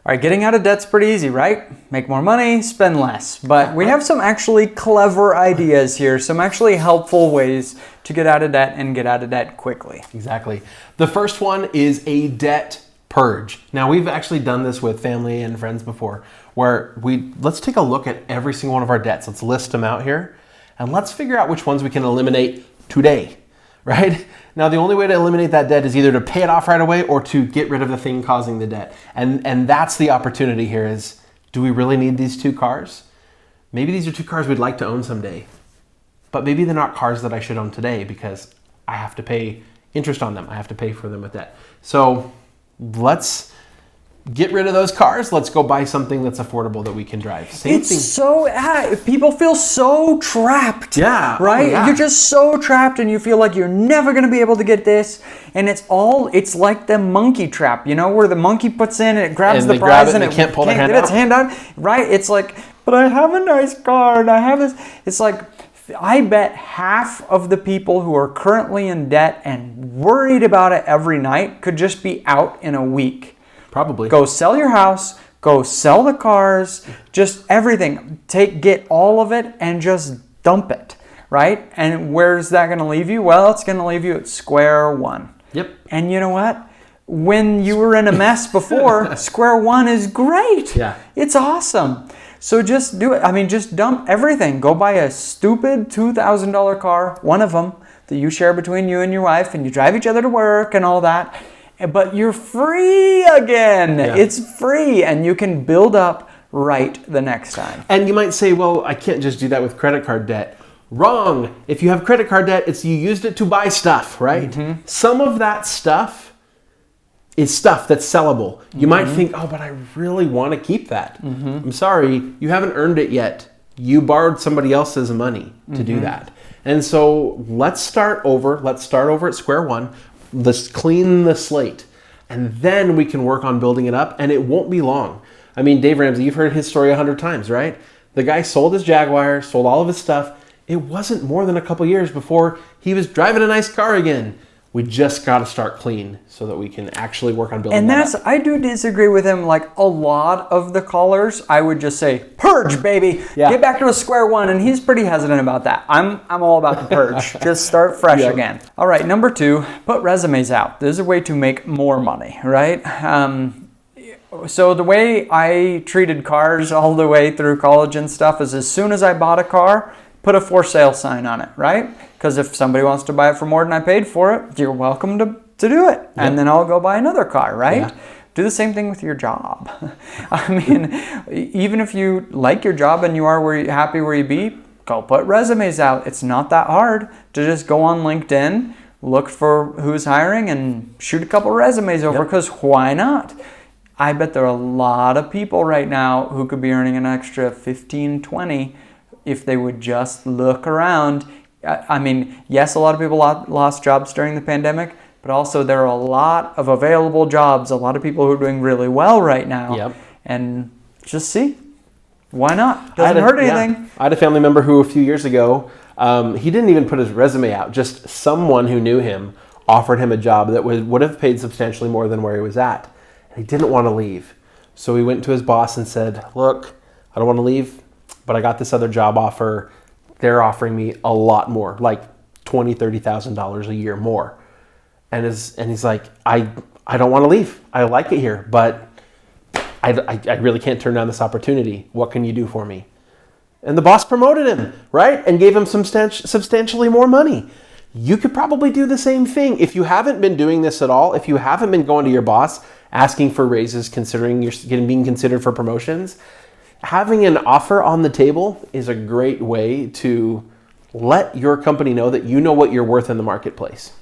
All right, getting out of debt's pretty easy, right? Make more money, spend less. But we have some actually clever ideas here, some actually helpful ways to get out of debt and get out of debt quickly. Exactly. The first one is a debt purge. Now, we've actually done this with family and friends before, where let's take a look at every single one of our debts. Let's list them out here, and let's figure out which ones we can eliminate today, right? Now, the only way to eliminate that debt is either to pay it off right away or to get rid of the thing causing the debt. And that's the opportunity here is, do we really need these 2 cars? Maybe these are 2 cars we'd like to own someday, but maybe they're not cars that I should own today because I have to pay interest on them. I have to pay for them with debt. So let's get rid of those cars. Let's go buy something that's affordable that we can drive. Same thing. People feel so trapped. Yeah. Right? Oh, yeah. You're just so trapped and you feel like you're never going to be able to get this. And it's like the monkey trap, where the monkey puts in and it grabs the prize and it can't get its hand out. Right? It's like, but I have a nice car and I have this. It's like, I bet half of the people who are currently in debt and worried about it every night could just be out in a week. Probably. Go sell your house, go sell the cars, just everything. Get all of it and just dump it, right? And where's that going to leave you? Well, it's going to leave you at square one. Yep. And you know what? When you were in a mess before, square one is great. Yeah. It's awesome. So just do it. Just dump everything. Go buy a stupid $2,000 car, one of them, that you share between you and your wife, and you drive each other to work and all that. But you're free again. Yeah. It's free, and you can build up right the next time. And you might say, well, I can't just do that with credit card debt. Wrong. If you have credit card debt, you used it to buy stuff, right? Mm-hmm. Some of that stuff is stuff that's sellable. You might think, oh, but I really want to keep that. Mm-hmm. I'm sorry, you haven't earned it yet. You borrowed somebody else's money to do that. And so let's start over. Let's start over at square one. Let's clean the slate. And then we can work on building it up, and it won't be long. Dave Ramsey, you've heard his story 100 times, right? The guy sold his Jaguar, sold all of his stuff. It wasn't more than a couple years before he was driving a nice car again. We just got to start clean so that we can actually work on building that up. I do disagree with him. Like a lot of the callers, I would just say, purge, baby. Yeah. Get back to a square one. And he's pretty hesitant about that. I'm all about the purge. Just start fresh again. All right, number 2, put resumes out. There's a way to make more money, right? So the way I treated cars all the way through college and stuff is as soon as I bought a car, put a for sale sign on it, right? Because if somebody wants to buy it for more than I paid for it, you're welcome to do it. Yep. And then I'll go buy another car, right? Yeah. Do the same thing with your job. Even if you like your job and you are happy where you be, go put resumes out. It's not that hard to just go on LinkedIn, look for who's hiring, and shoot a couple resumes over, because why not? I bet there are a lot of people right now who could be earning an extra 15, 20 if they would just look around. Yes, a lot of people lost jobs during the pandemic, but also there are a lot of available jobs, a lot of people who are doing really well right now. Yep. And just see, why not? Doesn't hurt anything. Yeah. I had a family member who a few years ago, he didn't even put his resume out. Just someone who knew him offered him a job that would have paid substantially more than where he was at. And he didn't want to leave. So he went to his boss and said, look, I don't want to leave, but I got this other job offer. They're offering me a lot more, like $20,000, $30,000 a year more. And he's like, I don't want to leave. I like it here, but I really can't turn down this opportunity. What can you do for me? And the boss promoted him, right? And gave him substantially more money. You could probably do the same thing. If you haven't been doing this at all, if you haven't been going to your boss asking for raises, considering you're being considered for promotions, having an offer on the table is a great way to let your company know that you know what you're worth in the marketplace.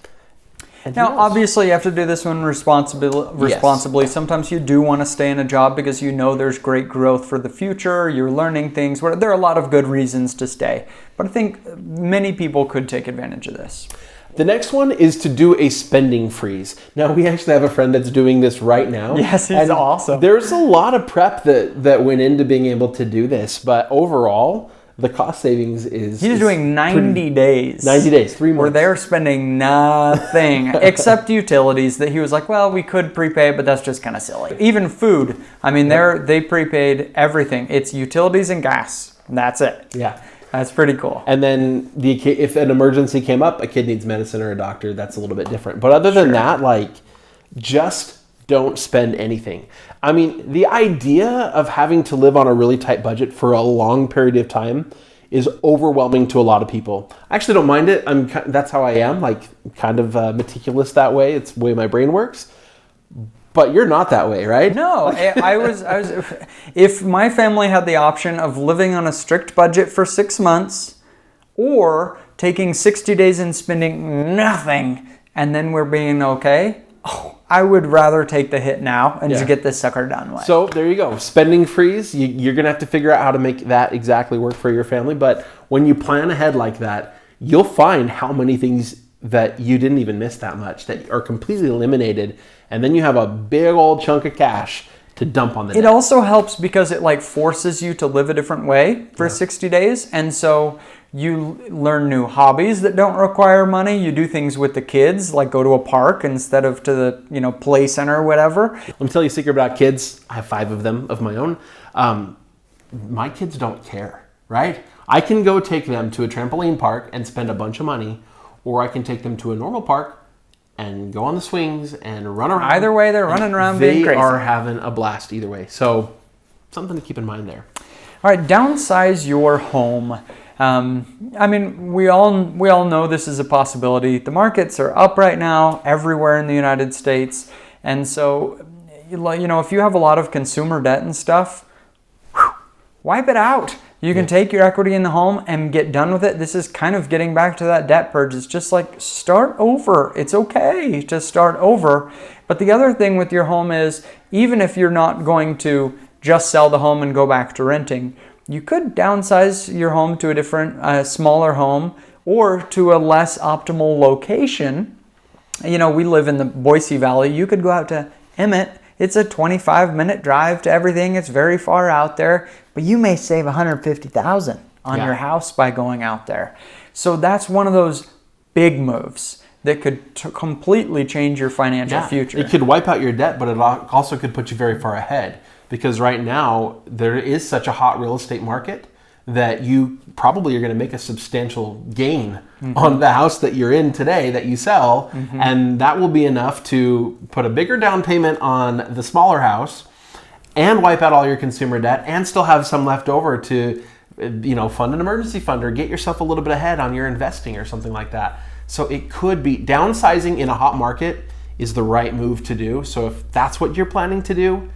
Now, obviously, you have to do this one responsibly. Yes. Sometimes you do want to stay in a job because you know there's great growth for the future. You're learning things. There are a lot of good reasons to stay. But I think many people could take advantage of this. The next one is to do a spending freeze. Now, we actually have a friend that's doing this right now. Yes, he's awesome. There's a lot of prep that went into being able to do this. But overall, the cost savings is... He's doing 90 days. 90 days, 3 months. Where they're spending nothing except utilities that he was like, well, we could prepay, but that's just kind of silly. Even food. I mean, they prepaid everything. It's utilities and gas. That's it. Yeah. That's pretty cool. And then if an emergency came up, a kid needs medicine or a doctor, that's a little bit different. But other than that, like, just don't spend anything. I mean, the idea of having to live on a really tight budget for a long period of time is overwhelming to a lot of people. I actually don't mind it. That's how I am, like kind of meticulous that way. It's the way my brain works. But you're not that way, right? No, I was. If my family had the option of living on a strict budget for 6 months, or taking 60 days and spending nothing, and then we're being okay, I would rather take the hit now and just get this sucker done with. So there you go. Spending freeze. You're gonna have to figure out how to make that exactly work for your family. But when you plan ahead like that, you'll find how many things that you didn't even miss that much that are completely eliminated. And then you have a big old chunk of cash to dump on the debt. It also helps because it like forces you to live a different way for 60 days. And so you learn new hobbies that don't require money. You do things with the kids, like go to a park instead of to the play center or whatever. Let me tell you a secret about kids. I have 5 of them of my own. My kids don't care, right? I can go take them to a trampoline park and spend a bunch of money, or I can take them to a normal park and go on the swings and run around. Either way, they're running around being crazy. They are having a blast either way. So something to keep in mind there. All right, downsize your home. I mean, we all know this is a possibility. The markets are up right now everywhere in the United States. And so, if you have a lot of consumer debt and stuff, wipe it out. You can take your equity in the home and get done with it. This is kind of getting back to that debt purge. It's just like start over. It's okay to start over. But the other thing with your home is, even if you're not going to just sell the home and go back to renting, you could downsize your home to a different, smaller home or to a less optimal location. We live in the Boise Valley. You could go out to Emmett. It's a 25-minute drive to everything. It's very far out there, but you may save $150,000 on your house by going out there. So that's one of those big moves that could completely change your financial future. It could wipe out your debt, but it also could put you very far ahead, because right now there is such a hot real estate market that you probably are going to make a substantial gain on the house that you're in today that you sell. And that will be enough to put a bigger down payment on the smaller house and wipe out all your consumer debt and still have some left over to, fund an emergency fund or get yourself a little bit ahead on your investing or something like that. So it could be downsizing in a hot market is the right move to do. So if that's what you're planning to do,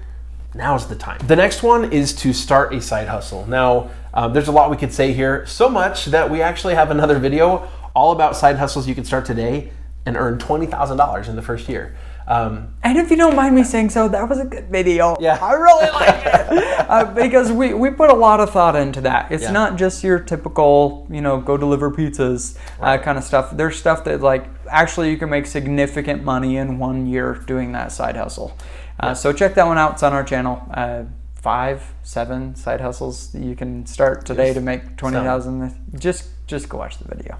now's the time. The next one is to start a side hustle. Now, there's a lot we could say here, so much that we actually have another video all about side hustles you can start today and earn $20,000 in the first year. And if you don't mind me saying so, that was a good video. Yeah. I really like it. Because we put a lot of thought into that. It's not just your typical, go deliver pizzas kind of stuff. There's stuff that actually you can make significant money in 1 year doing that side hustle. So check that one out. It's on our channel. 5, 7 side hustles that you can start today to make $20,000. Just go watch the video.